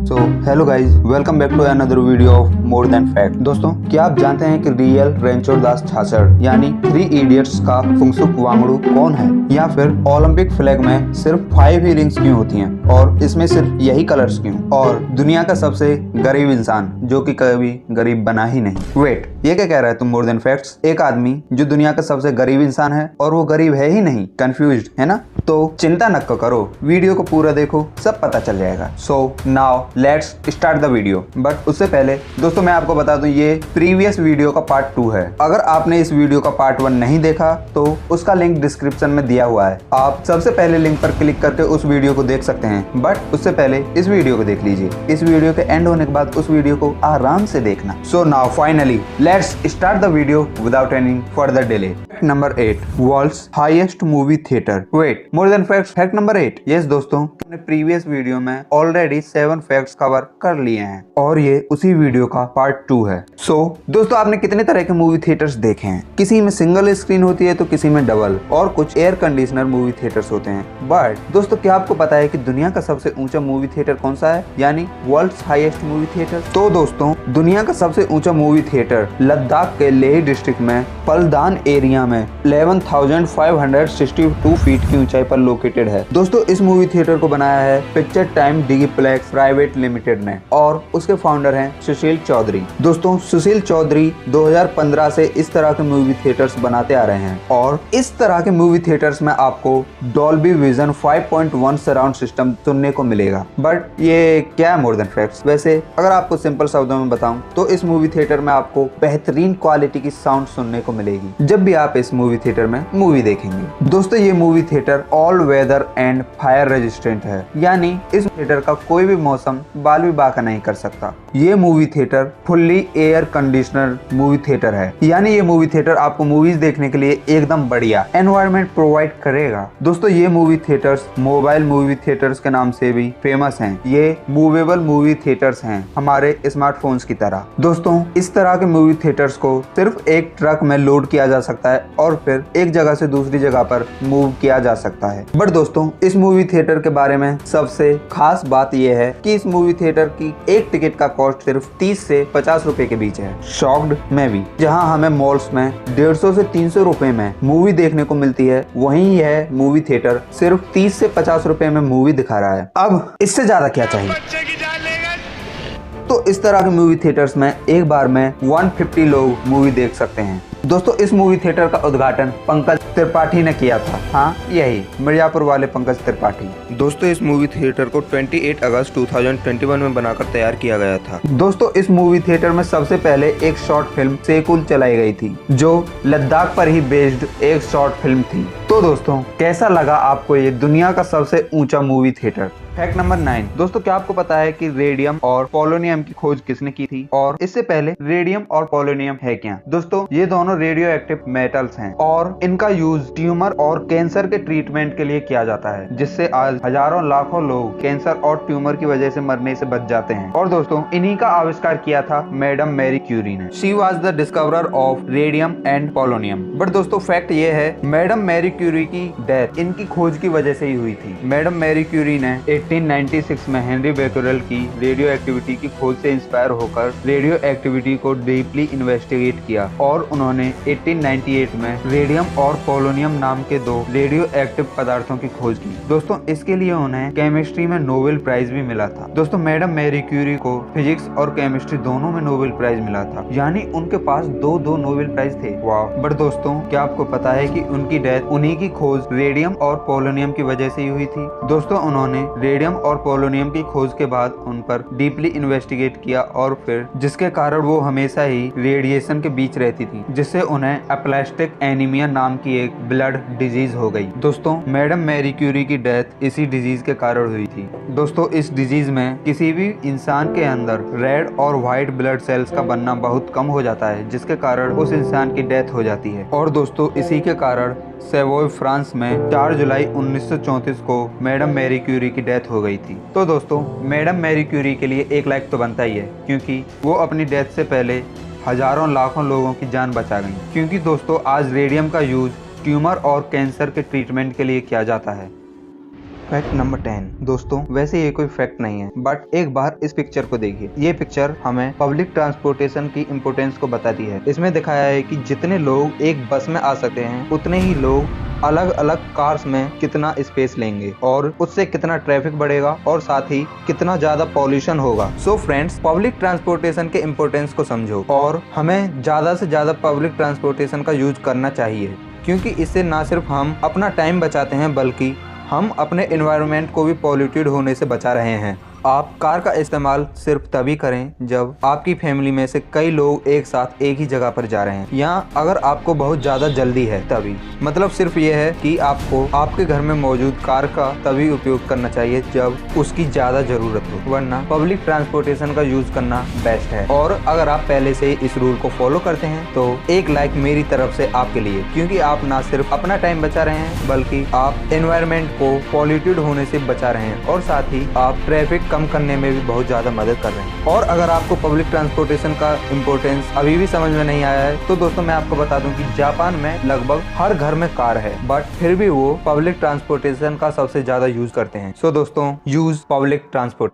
So hello guys, welcome back to another video of more than fact. दोस्तों, क्या आप जानते हैं कि रियल रणछोड़ दास छाछड़ यानी 3 इडियट्स का फुंगसुक वांगडू कौन है? या फिर ओलंपिक फ्लैग में सिर्फ 5 ही रिंग्स क्यों होती हैं और इसमें सिर्फ यही कलर्स क्यों? और दुनिया का सबसे गरीब इंसान जो कि कभी गरीब बना ही नहीं। वेट, ये क्या कह रहा है तुम मोर देन फैक्ट्स? एक आदमी जो दुनिया का सबसे गरीब इंसान है और वो गरीब है ही नहीं। कंफ्यूज्ड है ना? तो चिंता न करो, वीडियो को पूरा देखो, सब पता चल जाएगा। So now let's start the video. But उससे पहले दोस्तों मैं आपको बता दूं, ये प्रीवियस वीडियो का पार्ट 2 है। अगर आपने इस वीडियो का पार्ट 1 नहीं देखा तो उसका लिंक डिस्क्रिप्शन में दिया हुआ है। आप सबसे पहले लिंक पर क्लिक करके उस वीडियो को देख सकते हैं, बट उससे पहले इस वीडियो को देख लीजिए। इस वीडियो के एंड होने के बाद उस वीडियो को आराम से देखना। So now finally let's start the video without any further delay. Number 8, world's highest movie theatre. Wait, more than facts fact number 8। Yes दोस्तों, हमने प्रीवियस वीडियो में ऑलरेडी 7 फैक्ट्स कवर कर लिए हैं और ये उसी वीडियो का पार्ट 2 है। सो दोस्तों, आपने कितने तरह के मूवी थिएटर्स देखे हैं? किसी में सिंगल स्क्रीन होती है तो किसी में डबल, और कुछ एयर कंडीशनर मूवी थिएटर्स होते हैं। बट दोस्तों, क्या आपको पता है कि दुनिया का सबसे ऊंचा मूवी थिएटर कौन सा है, यानी वर्ल्ड्स हाईएस्ट मूवी थिएटर? तो दोस्तों, दुनिया का सबसे ऊंचा मूवी थिएटर लद्दाख के लेह डिस्ट्रिक्ट में पलदान एरिया में 11,562 फीट की ऊंचाई पर लोकेटेड है। दोस्तों, इस मूवी थिएटर को बनाया है पिक्चर टाइम डिगीप्लेक्स प्राइवेट लिमिटेड ने और उसके फाउंडर हैं सुशील चौधरी। दोस्तों, सुशील चौधरी 2015 से इस तरह के मूवी थिएटर्स बनाते आ रहे हैं और इस तरह के मूवी थिएटर्स में आपको डॉल्बी विजन 5.1 सराउंड सिस्टम सुनने को मिलेगा। बट ये क्या है मोर देन फैक्ट्स? वैसे अगर आपको सिंपल शब्दों में बताऊं तो इस मूवी थिएटर में आपको बेहतरीन क्वालिटी की साउंड सुनने को मिलेगी जब भी आप इस मूवी थिएटर में मूवी देखेंगे। दोस्तों, ये movie theatre all weather and fire resistant है, यानी इस थिएटर का कोई भी मौसम बाल भी बाका नहीं कर सकता। ये movie theatre fully air conditioner movie theatre है, यानी ये मूवी थिएटर आपको मूवीज देखने के लिए एकदम बढ़िया एनवायरनमेंट प्रोवाइड करेगा। दोस्तों, ये movie theatres mobile movie theatres के नाम से भी फेमस हैं। ये मूवेबल मूवी थिएटर्स हैं, हमारे स्मार्टफोन्स की तरह। दोस्तों, इस तरह के मूवी थिएटर्स को सिर्फ एक ट्रक में लोड किया जा सकता है और फिर एक जगह से दूसरी जगह पर मूव किया जा सकता है। बट दोस्तों, इस मूवी थिएटर के बारे में सबसे खास बात यह है कि इस मूवी थिएटर की एक टिकट का कॉस्ट सिर्फ 30 से 50 रुपए के बीच है। शॉक्ड मैं भी, जहां हमें मॉल्स में 150 से 300 रुपए में मूवी देखने को मिलती है, वहीं यह मूवी थिएटर सिर्फ 30 से 50 रुपए में मूवी दिखा रहा है। अब इससे ज्यादा क्या चाहिए? तो इस तरह के मूवी थिएटर्स में एक बार में 150 लोग मूवी देख सकते हैं। दोस्तों, इस मूवी थिएटर का उद्घाटन पंकज त्रिपाठी ने किया था। हाँ, यही मिर्जापुर वाले पंकज त्रिपाठी। दोस्तों, इस मूवी थिएटर को 28 अगस्त 2021 में बनाकर तैयार किया गया था। दोस्तों, इस मूवी थिएटर में सबसे पहले एक शॉर्ट फिल्म सेकुल चलाई गई थी जो लद्दाख पर ही बेस्ड एक शॉर्ट फिल्म थी। तो दोस्तों, कैसा लगा आपको ये दुनिया का सबसे ऊंचा मूवी थिएटर? Fact number 9। दोस्तों, क्या आपको पता है कि रेडियम और पोलोनियम की खोज किसने की थी? और इससे पहले रेडियम और पोलोनियम है क्या? दोस्तों, ये दोनों रेडियो एक्टिव मेटल्स हैं और इनका यूज ट्यूमर और कैंसर के ट्रीटमेंट के लिए किया जाता है, जिससे आज हजारों लाखों लोग कैंसर और ट्यूमर की वजह से मरने से बच जाते हैं। और दोस्तों, इन्हीं का आविष्कार किया था मैडम मैरी क्यूरी ने। She was the discoverer of radium and polonium. But दोस्तों, फैक्ट ये है, मैडम मैरी क्यूरी की डेथ इनकी खोज की वजह से ही हुई थी। मैडम मैरी क्यूरी ने 1896 में हेनरी बेक्यूरेल की रेडियो एक्टिविटी की खोज से इंस्पायर होकर रेडियो एक्टिविटी को डीपली इन्वेस्टिगेट किया और उन्होंने 1898 में रेडियम और पोलोनियम नाम के 2 रेडियो एक्टिव पदार्थों की खोज की। दोस्तों, इसके लिए उन्हें केमिस्ट्री में नोबेल प्राइज भी मिला था। दोस्तों, मैडम मैरी क्यूरी को फिजिक्स और केमिस्ट्री दोनों में नोबेल प्राइज मिला था, यानी उनके पास दो नोबेल प्राइज थे। वाह! बट दोस्तों, क्या आपको पता है कि उनकी डेथ उन्हीं की खोज रेडियम और पोलोनियम की वजह से ही हुई थी? दोस्तों, उन्होंने रेडियम और पोलोनियम की खोज के बाद उन पर डीपली इन्वेस्टिगेट किया और फिर जिसके कारण वो हमेशा ही रेडिएशन के बीच रहती थी, जिससे उन्हें एप्लास्टिक एनीमिया नाम की एक ब्लड डिजीज हो गई। दोस्तों, मैडम मैरी क्यूरी की डेथ इसी डिजीज के कारण हुई थी। दोस्तों, इस डिजीज में किसी भी इंसान के अंदर रेड और व्हाइट ब्लड सेल्स का बनना बहुत कम हो जाता है, जिसके कारण उस इंसान की डेथ हो जाती है। और दोस्तों, इसी के कारण सेवोय फ्रांस में 4 जुलाई 1934 को मैडम मैरी क्यूरी की डेथ हो गई थी। तो दोस्तों, मैडम मैरी क्यूरी के लिए एक लाइक तो बनता ही है, क्योंकि वो अपनी डेथ से पहले हजारों लाखों लोगों की जान बचा गई। क्योंकि दोस्तों, आज रेडियम का यूज ट्यूमर और कैंसर के ट्रीटमेंट के लिए किया जाता है। Fact number 10। दोस्तों वैसे ये कोई फैक्ट नहीं है, बट एक बार इस पिक्चर को देखिए। ये पिक्चर हमें पब्लिक ट्रांसपोर्टेशन की इम्पोर्टेंस को बताती है। इसमें दिखाया है कि जितने लोग एक बस में आ सकते हैं, उतने ही लोग अलग अलग कार्स में कितना स्पेस लेंगे और उससे कितना ट्रैफिक बढ़ेगा और साथ ही कितना ज्यादा पॉल्यूशन होगा। सो फ्रेंड्स, पब्लिक ट्रांसपोर्टेशन के इम्पोर्टेंस को समझो और हमें ज्यादा से ज्यादा पब्लिक ट्रांसपोर्टेशन का यूज करना चाहिए, क्योंकि इससे ना सिर्फ हम अपना टाइम बचाते हैं बल्कि हम अपने एनवायरनमेंट को भी पॉल्यूटेड होने से बचा रहे हैं। आप कार का इस्तेमाल सिर्फ तभी करें जब आपकी फैमिली में से कई लोग एक साथ एक ही जगह पर जा रहे हैं, या अगर आपको बहुत ज़्यादा जल्दी है तभी। मतलब सिर्फ ये है कि आपको आपके घर में मौजूद कार का तभी उपयोग करना चाहिए जब उसकी ज़्यादा ज़रूरत हो, वरना पब्लिक ट्रांसपोर्टेशन का यूज़ करना बेस्ट है। और अगर आप पहले से ही इस रूल को फॉलो करते हैं तो एक लाइक मेरी तरफ से आपके लिए, क्योंकि आप ना सिर्फ अपना टाइम बचा रहे हैं बल्कि आप एनवायरनमेंट को पॉल्यूटेड होने से बचा रहे हैं और साथ ही आप ट्रैफिक कम करने में भी बहुत ज्यादा मदद कर रहे हैं। और अगर आपको पब्लिक ट्रांसपोर्टेशन का इम्पोर्टेंस अभी भी समझ में नहीं आया है तो दोस्तों मैं आपको बता दूं कि जापान में लगभग हर घर में कार है, बट फिर भी वो पब्लिक ट्रांसपोर्टेशन का सबसे ज्यादा यूज करते हैं। सो दोस्तों, use public transport.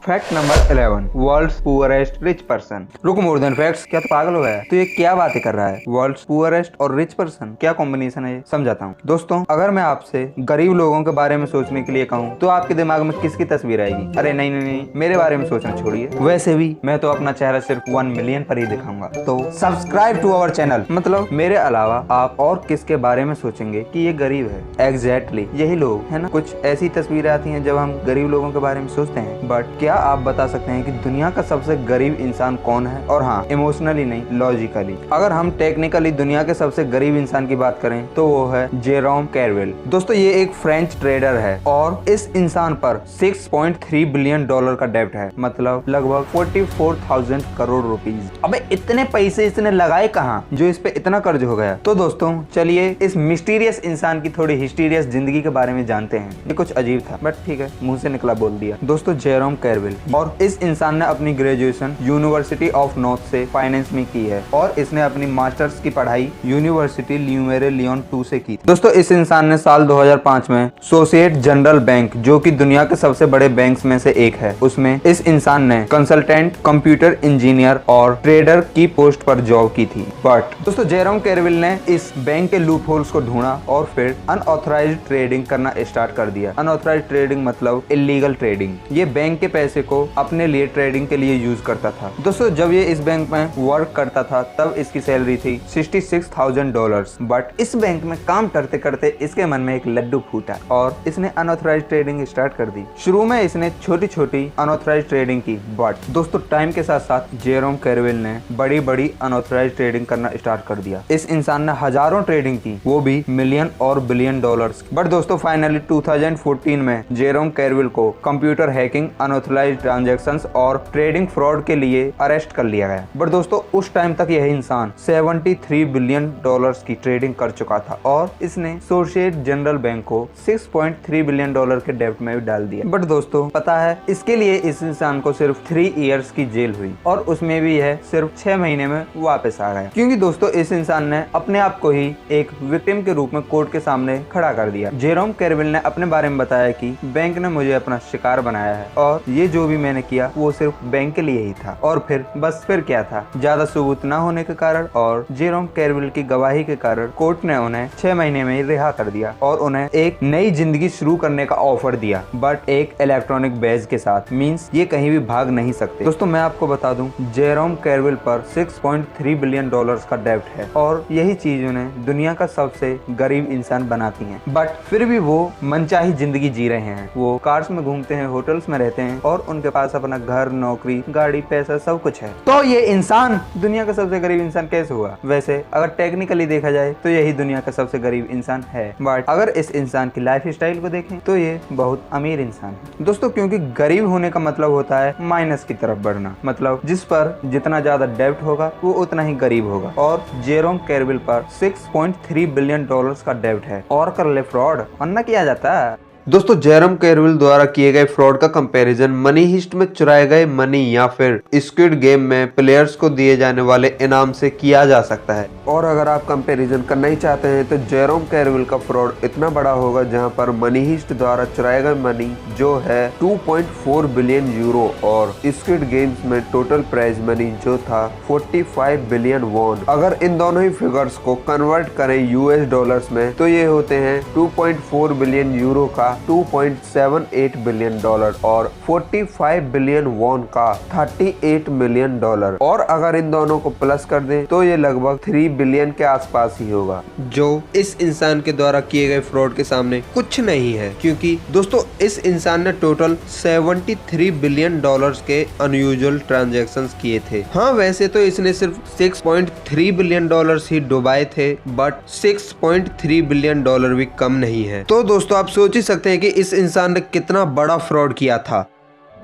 Fact number 11। World's poorest rich person. रुको, मोर देन फैक्ट्स, क्या तो पागल हो गया है? तो ये क्या बातें कर रहा है? वर्ल्ड्स पुअरेस्ट और रिच पर्सन, क्या कॉम्बिनेशन है ये? समझाता हूँ। दोस्तों, अगर मैं आपसे गरीब लोगों के बारे में सोचने के लिए कहूँ तो आपके दिमाग में किसकी तस्वीर आएगी? अरे नहीं नहीं नहीं, मेरे बारे में सोचना छोड़िए। वैसे भी मैं तो अपना चेहरा सिर्फ 1 मिलियन पर ही दिखाऊंगा। तो सब्सक्राइब टू अवर चैनल। मतलब मेरे अलावा आप और किसके बारे में सोचेंगे कि ये गरीब है? एग्जैक्टली यही लोग है ना। कुछ ऐसी तस्वीरें आती हैं जब हम गरीब लोगों के बारे में सोचते हैं, बट क्या आप बता सकते हैं कि दुनिया का सबसे गरीब इंसान कौन है? और हाँ, इमोशनली नहीं, लॉजिकली। अगर हम टेक्निकली दुनिया के सबसे गरीब इंसान की बात करें तो वो है जेरोम कैरवेल। दोस्तों, ये एक फ्रेंच ट्रेडर है और इस इंसान पर 6.3 बिलियन डॉलर का डेब्ट है, मतलब लगभग 44,000 करोड़ रुपीज। अबे इतने पैसे इसने लगाए कहाँ जो इस पे इतना कर्ज हो गया? तो दोस्तों चलिए इस मिस्टीरियस इंसान की थोड़ी हिस्टीरियस जिंदगी के बारे में जानते हैं। ये कुछ अजीब था, बट ठीक है, मुंह से निकला बोल दिया। दोस्तों, जेरोम कैरवेल, और इस इंसान ने अपनी ग्रेजुएशन यूनिवर्सिटी ऑफ नॉर्थ से फाइनेंस में की है और इसने अपनी मास्टर्स की पढ़ाई यूनिवर्सिटी ल्यूमेरे लियोन 2 से की। दोस्तों, इस इंसान ने साल 2005 में सोसिएट जनरल बैंक, जो कि दुनिया के सबसे बड़े बैंक्स में से एक है, उसमें इस इंसान ने कंसल्टेंट, कंप्यूटर इंजीनियर और ट्रेडर की पोस्ट पर जॉब की थी। बट दोस्तों, जेरोम कैरवेल ने इस बैंक के लूप होल्स को ढूंढा और फिर अनऑथराइज्ड ट्रेडिंग करना स्टार्ट कर दिया। अनऑथराइज्ड ट्रेडिंग मतलब इलीगल ट्रेडिंग। ये बैंक के पैसे को अपने लिए ट्रेडिंग के लिए यूज करता था। दोस्तों, जब ये इस बैंक में वर्क करता था तब इसकी सैलरी थी $66,000। बट इस बैंक में काम करते करते इसके मन में एक लड्डू फूटा और इसने अनऑथराइज्ड ट्रेडिंग स्टार्ट कर दी। शुरू में इसने छोटी छोटी अनऑथराइज्ड ट्रेडिंग की, बट दोस्तों टाइम के साथ साथ जेरोम कैरवेल ने बड़ी बड़ी अनऑथराइज्ड ट्रेडिंग करना स्टार्ट कर दिया। इस इंसान ने हजारों ट्रेडिंग की, वो भी मिलियन और बिलियन डॉलर्स। बट दोस्तों फाइनली 2014 में जेरोम कैरवेल को कंप्यूटर हैकिंग, अनऑथराइज्ड ट्रांजैक्शंस और ट्रेडिंग फ्रॉड के लिए अरेस्ट कर लिया गया। बट दोस्तों उस टाइम तक यह इंसान 73 बिलियन डॉलर्स की ट्रेडिंग कर चुका था और इसने सोसिएट जनरल बैंक को 6.3 बिलियन डॉलर के डेब्ट में भी डाल दिया। बट दोस्तों पता है, इसके लिए इस इंसान को सिर्फ 3 इयर्स की जेल हुई और उसमें भी यह सिर्फ 6 महीने में वापस आ गया, क्योंकि दोस्तों इस इंसान ने अपने आप को ही एक विक्टिम के रूप में कोर्ट के सामने खड़ा कर दिया। जेरोम कैरवेल ने अपने बारे में बताया कि बैंक ने मुझे अपना शिकार बनाया है और ये जो भी मैंने किया वो सिर्फ बैंक के लिए ही था। और फिर क्या था, ज्यादा सबूत न होने के कारण और जेरोम कैरवेल की गवाही के कारण कोर्ट ने उन्हें 6 महीने में ही रिहा कर दिया और उन्हें एक नई जिंदगी शुरू करने का ऑफर दिया, बट एक इलेक्ट्रॉनिक बेज के साथ। मींस ये कहीं भी भाग नहीं सकते। दोस्तों मैं आपको बता दूं, जेरोम कैरवेल पर 6.3 बिलियन डॉलर्स का डेब्ट है और यही चीज उन्हें दुनिया का सबसे गरीब इंसान बनाती है। बट फिर भी वो मनचाही जिंदगी जी रहे हैं। वो कार्स में घूमते हैं, होटल्स में रहते हैं और उनके पास अपना घर, नौकरी, गाड़ी, पैसा सब कुछ है। तो ये इंसान दुनिया का सबसे गरीब इंसान कैसे हुआ? वैसे अगर टेक्निकली देखा जाए तो यही दुनिया का सबसे गरीब इंसान है, बट अगर इस इंसान की लाइफ स्टाइल को देखें तो ये बहुत अमीर इंसान है दोस्तों, क्योंकि गरीब होने का मतलब होता है माइनस की तरफ बढ़ना। मतलब जिस पर जितना ज्यादा डेब्ट होगा वो उतना ही गरीब होगा और जेरोम कैरवेल पर 6.3 बिलियन डॉलर्स का डेब्ट है और कर ले फ्रॉड, वरना किया जाता है। दोस्तों जेरम कैरविल द्वारा किए गए फ्रॉड का कंपैरिजन मनी हिस्ट में चुराए गए मनी या फिर स्क्विड गेम में प्लेयर्स को दिए जाने वाले इनाम से किया जा सकता है। और अगर आप कंपैरिजन करना ही चाहते हैं तो जेरम कैरविल का फ्रॉड इतना बड़ा होगा जहां पर मनी हिस्ट द्वारा चुराए गए मनी जो है 2.4 बिलियन यूरो और स्क्विड गेम्स में टोटल प्राइज मनी जो था 45 बिलियन वॉन। अगर इन दोनों ही फिगर्स को कन्वर्ट करें यूएस डॉलर्स में तो ये होते हैं 2.4 बिलियन यूरो का 2.78 बिलियन डॉलर और 45 बिलियन वॉन का 38 मिलियन डॉलर। और अगर इन दोनों को प्लस कर दें तो ये लगभग 3 बिलियन के आसपास ही होगा, जो इस इंसान के द्वारा किए गए फ्रॉड के सामने कुछ नहीं है, क्योंकि दोस्तों इस इंसान ने टोटल 73 बिलियन डॉलर्स के अनयूजुअल ट्रांजैक्शंस किए थे। हाँ वैसे तो इसने सिर्फ 6.3 बिलियन डॉलर्स ही डुबाए थे, बट 6.3 बिलियन डॉलर भी कम नहीं है। तो दोस्तों आप सोच ही सकते हैं कि इस इंसान ने कितना बड़ा फ्रॉड किया था।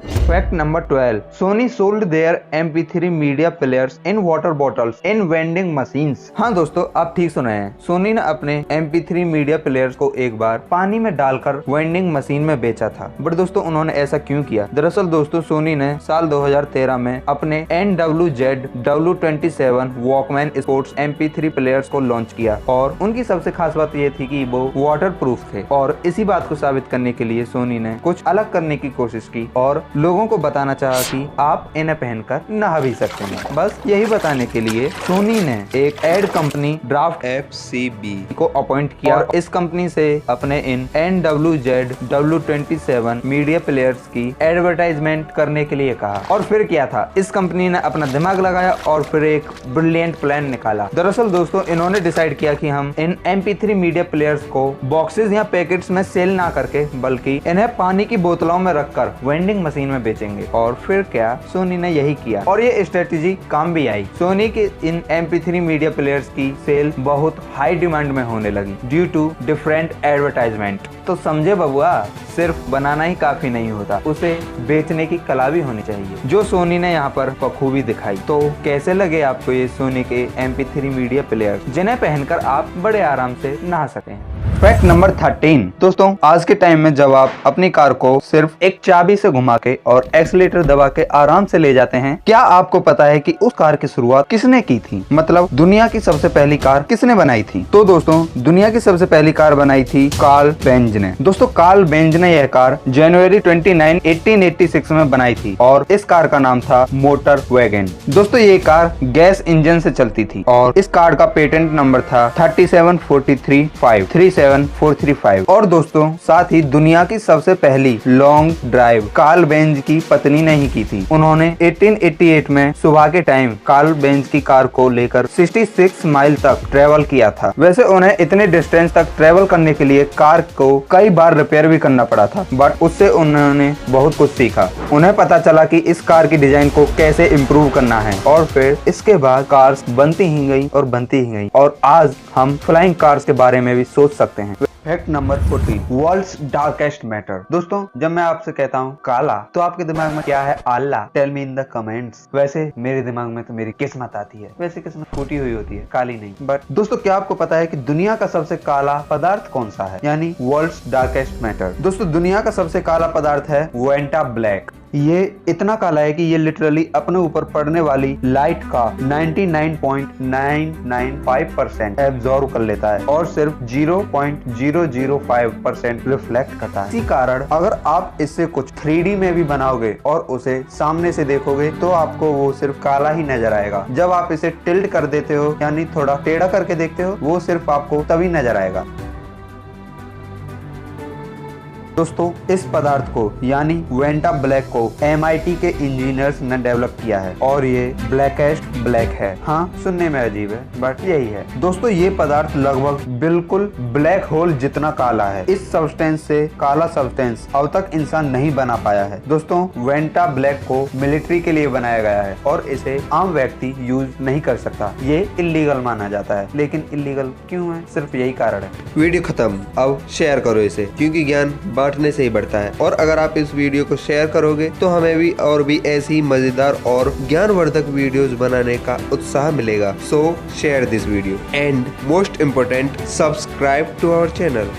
Fact number 12, Sony sold their MP3 media players in water bottles in vending machines. हाँ दोस्तों आप ठीक सुने हैं, सोनी ने अपने MP3 मीडिया प्लेयर्स को एक बार पानी में डालकर वेंडिंग मशीन में बेचा था। बट दोस्तों उन्होंने ऐसा क्यों किया? दरअसल दोस्तों सोनी ने साल 2013 में अपने NWZ W27 Walkman sports MP3 players को लॉन्च किया और उनकी सबसे खास बात ये थी कि वो वाटर प्रूफ थे। और इसी बात को साबित करने के लिए सोनी ने कुछ अलग करने की कोशिश की और लोगों को बताना चाहा कि आप इन्हें पहनकर नहा भी सकते हैं। बस यही बताने के लिए सोनी ने एक एड कंपनी ड्राफ्ट FCB को अपॉइंट किया और इस कंपनी से अपने इन NWZ W27 मीडिया प्लेयर्स की एडवर्टाइजमेंट करने के लिए कहा। और फिर क्या था, इस कंपनी ने अपना दिमाग लगाया और फिर एक ब्रिलियंट प्लान निकाला। दरअसल दोस्तों इन्होंने डिसाइड किया कि हम इन MP3 मीडिया प्लेयर्स को बॉक्सेस या पैकेट्स में सेल ना करके बल्कि इन्हें पानी की बोतलों में रखकर वेंडिंग मशीन में बेचेंगे। और फिर क्या, सोनी ने यही किया और ये स्ट्रेटेजी काम भी आई। सोनी के इन MP3 मीडिया प्लेयर्स की सेल बहुत हाई डिमांड में होने लगी ड्यू टू डिफरेंट एडवर्टाइजमेंट। तो समझे बबुआ, सिर्फ बनाना ही काफी नहीं होता, उसे बेचने की कला भी होनी चाहिए, जो सोनी ने यहाँ पर बखूबी दिखाई। तो कैसे लगे आपको ये सोनी के MP3 मीडिया प्लेयर्स जिन्हें पहनकर आप बड़े आराम से नहा सकें? फैक्ट नंबर 13, दोस्तों आज के टाइम में जब आप अपनी कार को सिर्फ एक चाबी से घुमा के और एक्सीलेटर दबा के आराम से ले जाते हैं, क्या आपको पता है कि उस कार की शुरुआत किसने की थी? मतलब दुनिया की सबसे पहली कार किसने बनाई थी? तो दोस्तों दुनिया की सबसे पहली कार बनाई थी कार्ल बेंज ने। दोस्तों कार्ल बेंज ने यह कार जनवरी 29, 1886 में बनाई थी और इस कार का नाम था मोटर वैगन। दोस्तों ये कार गैस इंजन से चलती थी और इस कार का पेटेंट नंबर था 37435। और दोस्तों साथ ही दुनिया की सबसे पहली लॉन्ग ड्राइव कार्ल बेंज की पत्नी ने ही की थी। उन्होंने 1888 में सुबह के टाइम कार्ल बेंज की कार को लेकर 66 माइल तक ट्रेवल किया था। वैसे उन्हें इतने डिस्टेंस तक ट्रेवल करने के लिए कार को कई बार रिपेयर भी करना पड़ा था, बट उससे उन्होंने बहुत कुछ सीखा। उन्हें पता चला कि इस कार की डिजाइन को कैसे इम्प्रूव करना है और फिर इसके बाद कार्स बनती ही गई और बनती ही गई और आज हम फ्लाइंग कार्स के बारे में भी सोच सकते हैं। Fact number 14, world's darkest matter. दोस्तों जब मैं आपसे कहता हूँ काला तो आपके दिमाग में क्या है? आल्ला, tell me in the comments. वैसे मेरे दिमाग में तो मेरी किस्मत आती है। वैसे किस्मत फूटी हुई होती है, काली नहीं। बट दोस्तों क्या आपको पता है कि दुनिया का सबसे काला पदार्थ कौन सा है? यानी वर्ल्ड्स डार्केस्ट मैटर। दोस्तों दुनिया का सबसे काला पदार्थ है वेंटा ब्लैक। ये इतना काला है कि ये लिटरली अपने ऊपर पड़ने वाली लाइट का 99.995% एब्जॉर्ब कर लेता है और सिर्फ 0.005% रिफ्लेक्ट करता है। इसी कारण अगर आप इससे कुछ 3D में भी बनाओगे और उसे सामने से देखोगे तो आपको वो सिर्फ काला ही नजर आएगा। जब आप इसे टिल्ट कर देते हो यानी थोड़ा टेढ़ा करके देखते हो, वो सिर्फ आपको तभी नजर आएगा। दोस्तों इस पदार्थ को यानी वेंटा ब्लैक को MIT के इंजीनियर्स ने डेवलप किया है और ये ब्लैकेस्ट ब्लैक है। हाँ सुनने में अजीब है बट यही है। दोस्तों ये पदार्थ लगभग बिल्कुल ब्लैक होल जितना काला है। इस सब्सटेंस से काला सब्सटेंस अब तक इंसान नहीं बना पाया है। दोस्तों वेंटा ब्लैक को मिलिट्री के लिए बनाया गया है और इसे आम व्यक्ति यूज नहीं कर सकता। ये इलीगल माना जाता है, लेकिन इलीगल क्यों है? सिर्फ यही कारण है। वीडियो खत्म, अब शेयर करो इसे, क्योंकि ज्ञान बांटने से ही बढ़ता है। और अगर आप इस वीडियो को शेयर करोगे तो हमें भी और भी ऐसी मजेदार और ज्ञानवर्धक वीडियोस बनाने का उत्साह मिलेगा। So share this video and most important, subscribe to our channel.